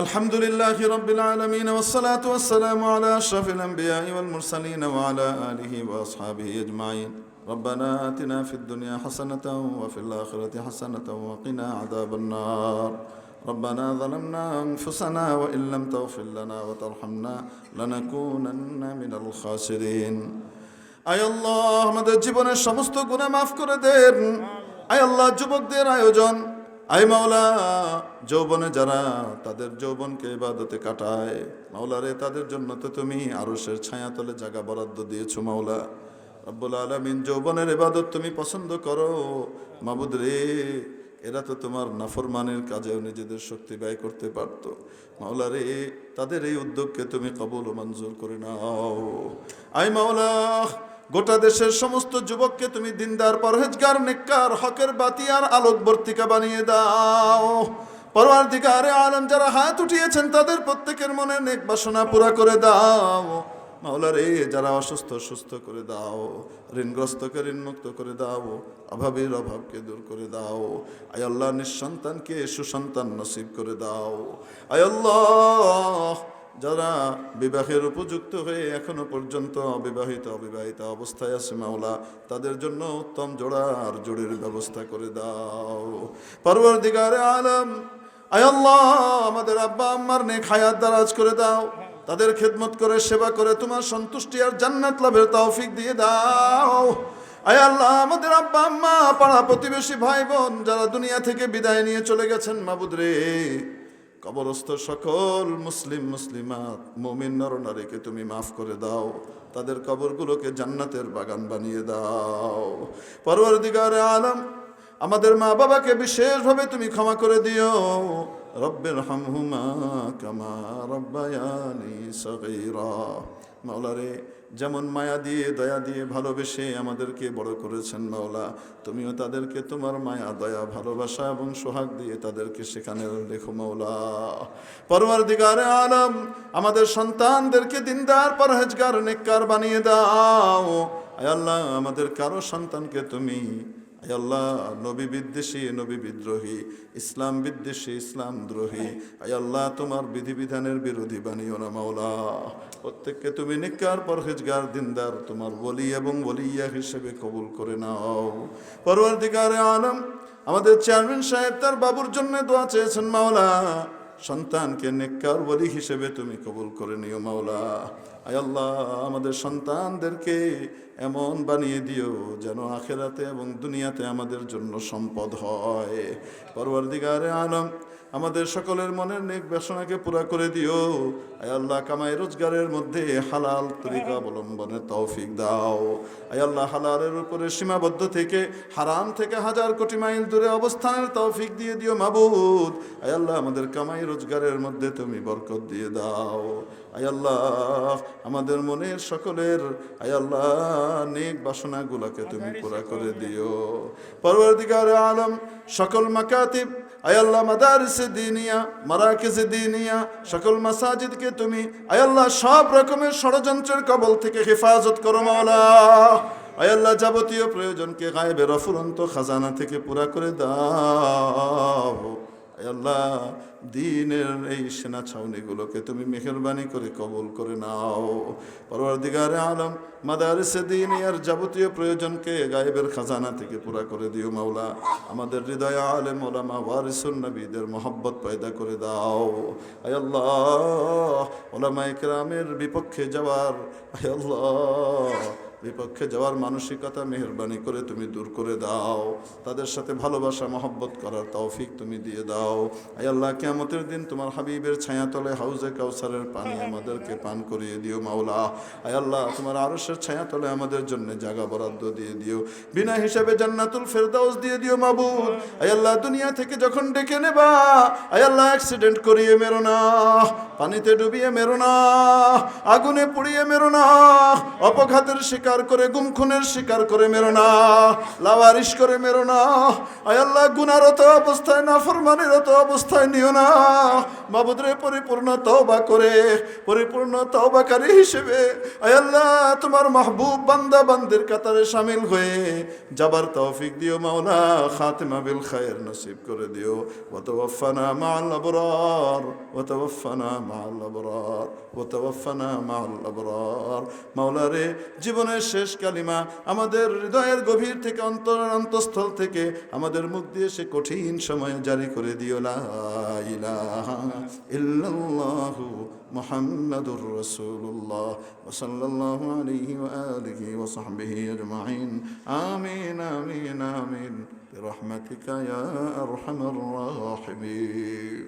الحمد لله رب العالمين والصلاة والسلام على أشرف الأنبياء والمرسلين وعلى آله وأصحابه أجمعين. ربنا آتنا في الدنيا حسنة وفي الآخرة حسنة وقنا عذاب النار. ربنا ظلمنا أنفسنا وإن لم تغفر لنا وترحمنا لنكونن من الخاسرين. আয় আল্লাহ, আমাদের জীবনের সমস্ত গুনাহ মাফ করে দেন। আয় আল্লাহ, যুবকদের আয়োজন, আয় মাওলা, যৌবনে যারা তাদের যৌবনকে ইবাদতে কাটায়, মাওলা রে, তাদের জন্য তো তুমি আরশের ছায়াতলে জায়গা বরাদ্দ দিয়েছো মাওলা রব্বুল আলামিন। যৌবনের ইবাদত তুমি পছন্দ করো মাবুদ রে। এরা তো তোমার নাফরমানের কাজেও নিজেদের শক্তি ব্যয় করতে পারত মাওলা রে। তাদের এই উদ্যোগকে তুমি কবুল ও মঞ্জুর করে নাও। আয় মাওলা, গোটা দেশের সমস্ত যুবককে তুমি দিনদার, পরহেজগার, নেককার, হকের বাতি আর আলোকবর্তিকা বানিয়ে দাও। পরওয়ারদিগারে আলম, যারা হাত উঠিয়েছেন তাদের প্রত্যেকের মনে নেক বাসনা পুরা করে দাও মাওলা রে। যারা অসুস্থ সুস্থ করে দাও, ঋণগ্রস্তকে ঋণমুক্ত করে দাও, অভাবের অভাবকে দূর করে দাও। আয় আল্লাহ, নিঃসন্তানকে সুসন্তান নসিব করে দাও। আয় আল্লাহ, যারা বিবাহের উপযুক্ত হয়ে এখনো পর্যন্ত অবিবাহিত অবস্থায় আছে মাওলা, তাদের জন্য উত্তম জোড়া আর জোড়ের ব্যবস্থা করে দাও। পরওয়ারদিগারে আলম, আয় আল্লাহ, আমাদের আব্বা আম্মার নেক হায়াত দারাজ করে দাও। তাদের খেদমত করে, সেবা করে তোমার সন্তুষ্টি আর জান্নাত লাভের তৌফিক দিয়ে দাও। আয় আল্লাহ, আমাদের আব্বা আম্মা, পাড়া প্রতিবেশী, ভাই বোন যারা দুনিয়া থেকে বিদায় নিয়ে চলে গেছেন মাবুদ রে, কবরস্থ সকল মুসলিম মুসলিমাত মুমিন নর নারীকে তুমি মাফ করে দাও। তাদের কবরগুলোকে জান্নাতের বাগান বানিয়ে দাও। পরওয়ারদিগারে আলম, আমাদের মা বাবাকে বিশেষভাবে তুমি ক্ষমা করে দিও। রব্বির হামহুমা কামা রব্বায়ানি সগীরা। মাওলা রে, যেমন মায়া দিয়ে, দয়া দিয়ে, ভালোবেসে আমাদেরকে বড় করেছেন মাওলা, তুমিও তাদেরকে তোমার মায়া, দয়া, ভালোবাসা এবং সোহাগ দিয়ে তাদেরকে সেখানে রেখো মাওলা। পরওয়ারদিগারে আলম, আমাদের সন্তানদেরকে দিনদার, পরহেজগার, নেককার বানিয়ে দাও। আয় আল্লাহ, আমাদের কারো সন্তানকে তুমি আয় আল্লাহ নবী বিদ্বেষী, নবী বিদ্রোহী, ইসলাম বিদ্বেষী, ইসলাম দ্রোহী, আয় আল্লাহ তোমার বিধিবিধানের বিরোধী বানিও না মাওলা। প্রত্যেককে তুমি নেককার, পরহেজগার, দিনদার, তোমার ওলি এবং ওলিয়া হিসেবে কবুল করে নাও। পরওয়ারদিগারে আলম, আমাদের চেয়ারম্যান সাহেব তার বাবুর জন্য দোয়া চেয়েছেন মাওলা, সন্তানকে নেককার ওলি হিসেবে তুমি কবুল করে নিও মাওলা। আয় আল্লাহ, আমাদের সন্তানদেরকে এমন বানিয়ে দিও যেন আখেরাতে এবং দুনিয়াতে আমাদের জন্য সম্পদ হয়। পরওয়ারদিগারে আলম, আমাদের সকলের মনের নেক বাসনাকে পুরা করে দিও। আয় আল্লাহ, কামাই রোজগারের মধ্যে হালাল তরিকা অবলম্বনের তৌফিক দাও। আয় আল্লাহ, হালালের উপরে সীমাবদ্ধ থেকে, হারাম থেকে হাজার কোটি মাইল দূরে অবস্থানের তৌফিক দিয়ে দিও মাবুদ। আয় আল্লাহ, আমাদের কামাই রোজগারের মধ্যে তুমি বরকত দিয়ে দাও। আয় আল্লাহ, আমাদের মনের সকলের আয় আল্লাহ নেক বাসনাগুলোকে তুমি পুরা করে দিও। পরওয়ারদিগারে আলম, সকল মাকাতিব, আয় আল্লাহ মাদারিসে দ্বীনিয়া, মারাকিজে দ্বীনিয়া, সকল মাসাজিদকে তুমি আয় আল্লাহ সব রকমের ষড়যন্ত্রের কবল থেকে হেফাজত করো মাওলা। আয় আল্লাহ, যাবতীয় প্রয়োজনকে গায়েবের অফুরন্ত খাজানা থেকে পুরা করে দাও। আয় আল্লাহ, দ্বীনের এই সেনা ছাউনিগুলোকে তুমি মেহেরবানি করে কবুল করে নাও। পরওয়ারদিগারে আলম, মাদারিসে দ্বীনিয়ার যাবতীয় প্রয়োজনকে গায়েবের খাজানা থেকে পুরা করে দিও মাওলা। আমাদের হৃদয়ে আলেম ওলামা ওয়ারিসুন নবীদের মহব্বত পয়দা করে দাও। আয় আল্লাহ, ওলামা ইকরামের বিপক্ষে যাওয়ার, আয় আল্লাহ বিপক্ষে যাওয়ার মানসিকতা মেহেরবানি করে তুমি দূর করে দাও। তাদের সাথে ভালোবাসা, মহব্বত করার তৌফিক তুমি দিয়ে দাও। আয় আল্লাহ, কিয়ামতের দিন তোমার হাবিবের ছায়াতলে হাউজে কাউসারের পানি আমাদেরকে পান করিয়ে দিও মাওলা। আয় আল্লাহ, তোমার আরশের ছায়াতলে আমাদের জন্য জায়গা বরাদ্দ দিয়ে দিও। বিনা হিসাবে জান্নাতুল ফেরদাউস দিয়ে দিও মাবুদ। আয় আল্লাহ, দুনিয়া থেকে যখন ডেকে নেবা, আয় আল্লাহ অ্যাক্সিডেন্ট করিয়ে মেরো না, পানিতে ডুবিয়ে মেরো না, আগুনে পুড়িয়ে মেরো না, অপঘাতের শিকার শিকার করে, গুম খুনের শিকার করে মেরো না, লাওয়ারিশ করে মেরো না। আয় আল্লাহ, গুনারত অবস্থায়, নাফরমানিরত অবস্থায় নিও না। মাবুদরে পরিপূর্ণ তওবা করে, পরিপূর্ণ তওবাকারী হিসেবে আয় আল্লাহ তোমার মাহবুব বান্দা বান্দির কাতারে শামিল হয়ে যাবার তৌফিক দিও মাওলা। খাতিমা বিল খায়র নসিব করে দিও। ওয়া তাওয়াফানা মা'আল আবরার, ওয়া তাওয়াফানা মা'আল আবরার, ওয়া তাওয়াফানা মা'আল আবরার। মাওলা রে, জীবনের শেষ কালিমা আমাদের হৃদয়ের গভীর থেকে, অন্তরের অন্তঃস্থল থেকে আমাদের মুখ দিয়ে সে কঠিন সময়ে জারি করে দিও। লা ইলাহা ইল্লাল্লাহু মুহাম্মাদুর রাসূলুল্লাহ ওয়া সাল্লাল্লাহু আলাইহি ওয়া আলিহি ওয়া সাহবিহি আজমাইন। আমিন আমিন আমিন বিরহমাতিকা ইয়া আরহামার রাহিমিন।